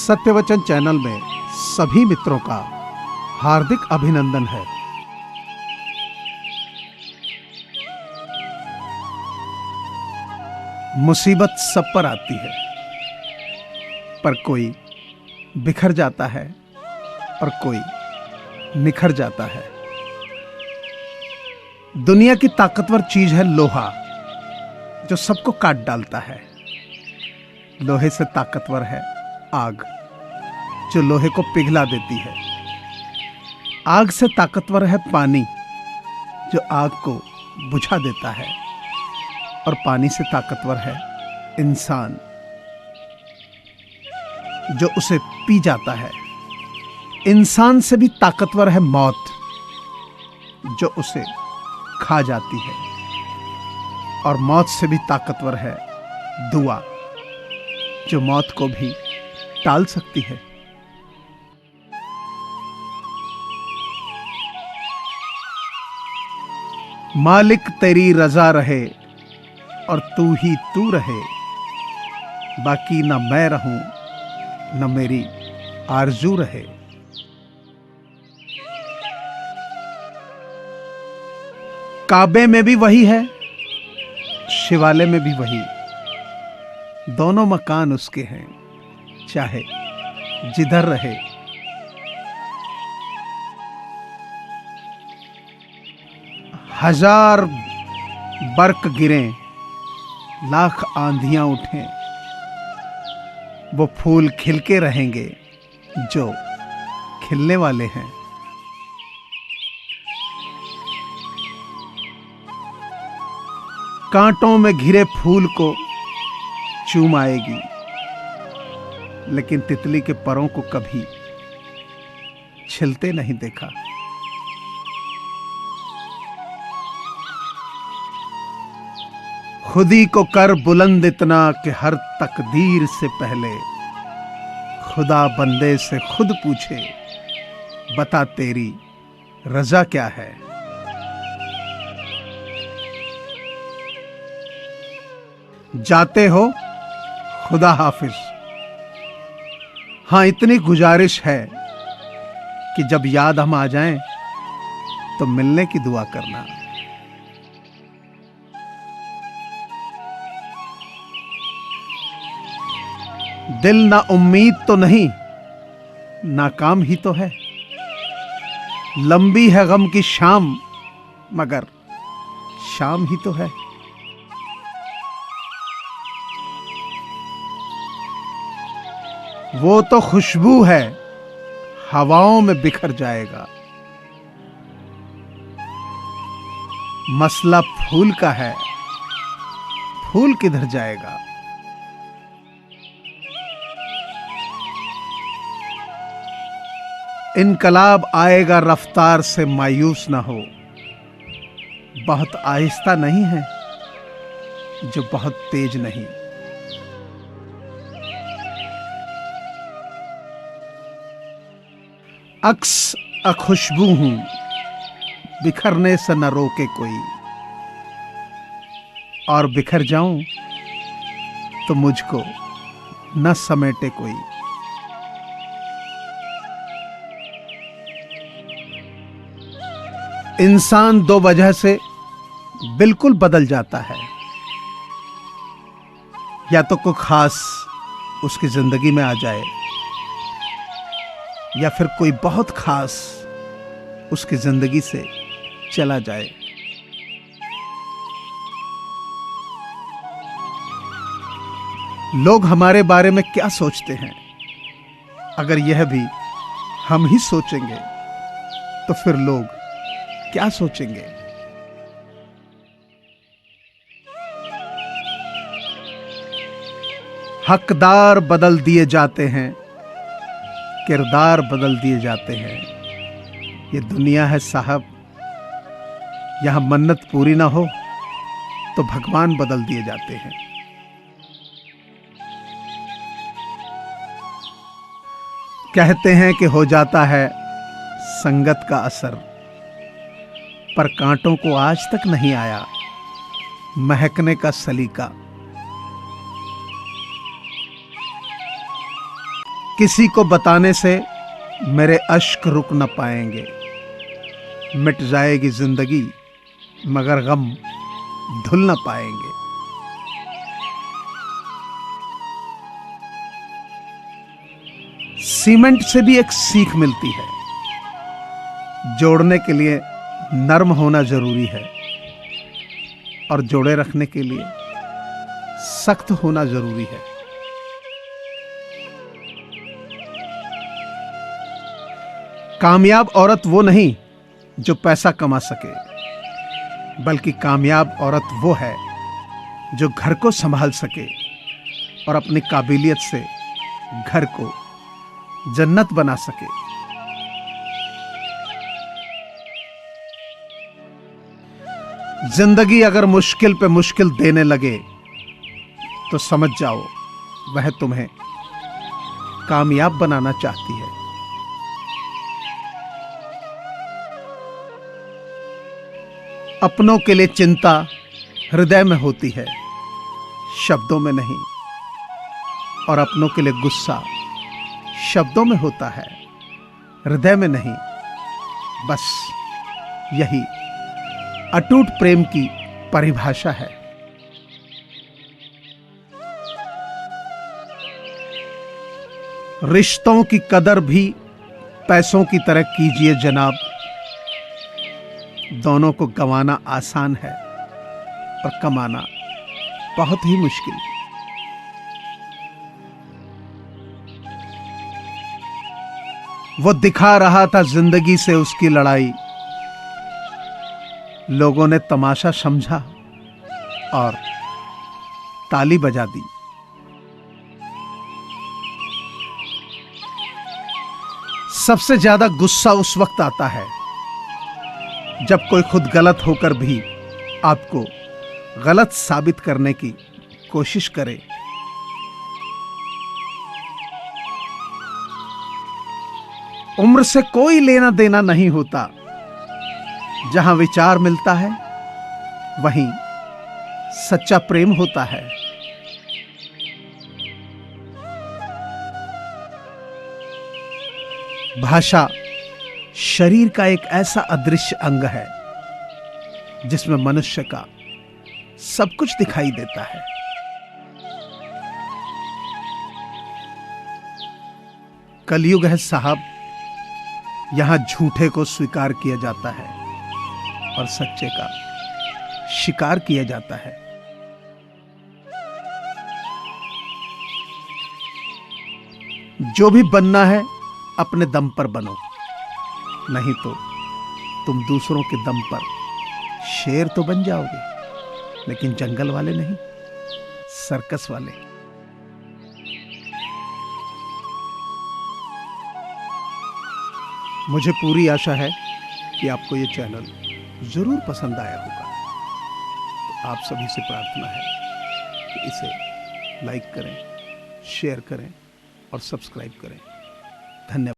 सत्यवचन channel में सभी मित्रों का हार्दिक अभिनंदन है। मुसीबत सब पर आती है, पर कोई बिखर जाता है और कोई निखर जाता है। दुनिया की ताकतवर चीज है लोहा, जो सबको काट डालता है। लोहे से ताकतवर है आग, जो लोहे को पिघला देती है। आग से ताकतवर है पानी, जो आग को बुझा देता है। और पानी से ताकतवर है इंसान, जो उसे पी जाता है। इंसान से भी ताकतवर है मौत, जो उसे खा जाती है। और मौत से भी ताकतवर है दुआ, जो मौत को भी टाल सकती है। मालिक तेरी रजा रहे और तू ही तू रहे, बाकी न मैं रहूं न मेरी आरजू रहे। काबे में भी वही है, शिवालय में भी वही। दोनों मकान उसके हैं, चाहे जिधर रहे। हजार बर्क गिरें, लाख आंधियां उठें, वो फूल खिलके रहेंगे जो खिलने वाले हैं। कांटों में घिरे फूल को चूम आएगी, लेकिन तितली के परों को कभी छिलते नहीं देखा। खुदी को कर बुलंद इतना कि हर तकदीर से पहले खुदा बंदे से खुद पूछे, बता तेरी रजा क्या है। जाते हो, खुदा हाफिज। हां, इतनी गुजारिश है कि जब याद हम आ जाएं तो मिलने की दुआ करना। दिल ना उम्मीद तो नहीं, नाकाम ही तो है। लंबी है गम की शाम, मगर शाम ही तो है। वो तो खुशबू है, हवाओं में बिखर जाएगा। मसला फूल का है, फूल किधर जाएगा। इनकलाब आएगा रफ्तार से, मायूस ना हो। बहुत आहिस्ता नहीं है, जो बहुत तेज नहीं। अक्स अखुशबू हूं, बिखरने से न रोके कोई। और बिखर जाऊं तो मुझको न समेटे कोई। इंसान दो वजह से बिल्कुल बदल जाता है। या तो कोई खास उसकी जिंदगी में आ जाए, या फिर कोई बहुत खास उसकी जिंदगी से चला जाए। लोग हमारे बारे में क्या सोचते हैं, अगर यह भी हम ही सोचेंगे तो फिर लोग क्या सोचेंगे। हकदार बदल दिए जाते हैं, किरदार बदल दिए जाते हैं। ये दुनिया है साहब, यहां मन्नत पूरी ना हो तो भगवान बदल दिए जाते हैं। कहते हैं कि हो जाता है संगत का असर, पर कांटों को आज तक नहीं आया महकने का सलीका। किसी को बताने से मेरे अश्क रुक न पाएंगे। मिट जाएगी जिंदगी मगर गम धुल न पाएंगे। सीमेंट से भी एक सीख मिलती है, जोड़ने के लिए नर्म होना जरूरी है और जोड़े रखने के लिए सख्त होना जरूरी है। कामयाब औरत वो नहीं जो पैसा कमा सके, बल्कि कामयाब औरत वो है जो घर को संभाल सके और अपनी काबिलियत से घर को जन्नत बना सके। जिंदगी अगर मुश्किल पे मुश्किल देने लगे तो समझ जाओ वह तुम्हें कामयाब बनाना चाहती है। अपनों के लिए चिंता हृदय में होती है, शब्दों में नहीं, और अपनों के लिए गुस्सा शब्दों में होता है, हृदय में नहीं। बस यही अटूट प्रेम की परिभाषा है। रिश्तों की कदर भी पैसों की तरह कीजिए जनाब। दोनों को गंवाना आसान है और कमाना बहुत ही मुश्किल। वो दिखा रहा था जिंदगी से उसकी लड़ाई, लोगों ने तमाशा समझा और ताली बजा दी। सबसे ज्यादा गुस्सा उस वक्त आता है जब कोई खुद गलत होकर भी आपको गलत साबित करने की कोशिश करे। उम्र से कोई लेना देना नहीं होता, जहां विचार मिलता है वहीं सच्चा प्रेम होता है। भाषा शरीर का एक ऐसा अदृश्य अंग है जिसमें मनुष्य का सब कुछ दिखाई देता है। कलयुग है साहब, यहां झूठे को स्वीकार किया जाता है और सच्चे का शिकार किया जाता है। जो भी बनना है अपने दम पर बनो, नहीं तो तुम दूसरों के दम पर शेर तो बन जाओगे, लेकिन जंगल वाले नहीं, सर्कस वाले। मुझे पूरी आशा है कि आपको ये चैनल जरूर पसंद आया होगा। तो आप सभी से प्रार्थना है कि इसे लाइक करें, शेयर करें और सब्सक्राइब करें। धन्यवाद।